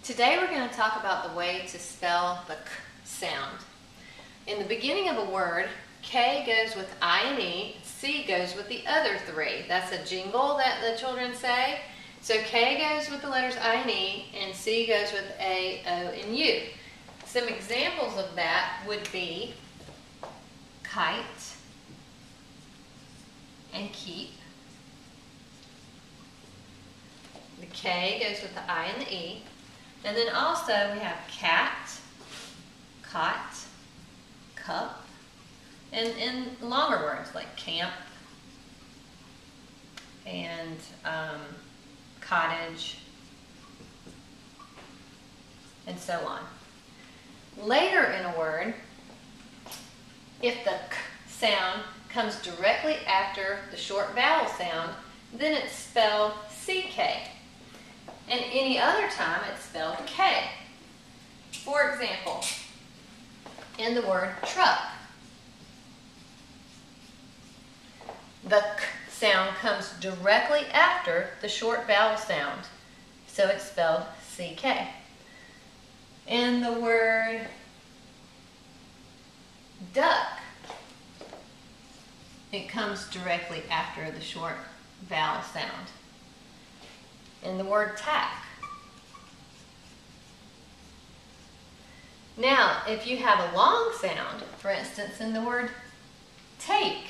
Today we're going to talk about the way to spell the k sound. In the beginning of a word, K goes with I and E, C goes with the other three. That's a jingle that the children say. So K goes with the letters I and E, and C goes with A, O, and U. Some examples of that would be kite and keep. The K goes with the I and the E. And then also we have cat, cot, cup, and longer words like camp and cottage, and so on. Later in a word, if the k sound comes directly after the short vowel sound, then it's spelled CK. And any other time it's spelled K. For example, in the word truck, the k sound comes directly after the short vowel sound, so it's spelled CK. In the word duck, it comes directly after the short vowel sound. In the word tack. Now, if you have a long sound, for instance, in the word take,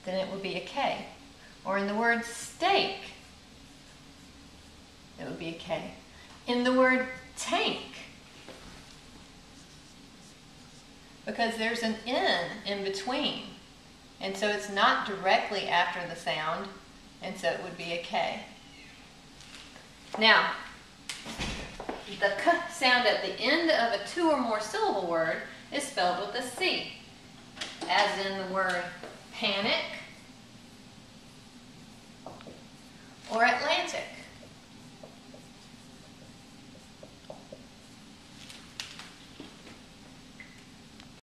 then it would be a K. Or in the word steak, it would be a K. In the word tank, because there's an N in between, and so it's not directly after the sound, and so it would be a K. Now, the k sound at the end of a 2 or more syllable word is spelled with a C, as in the word panic,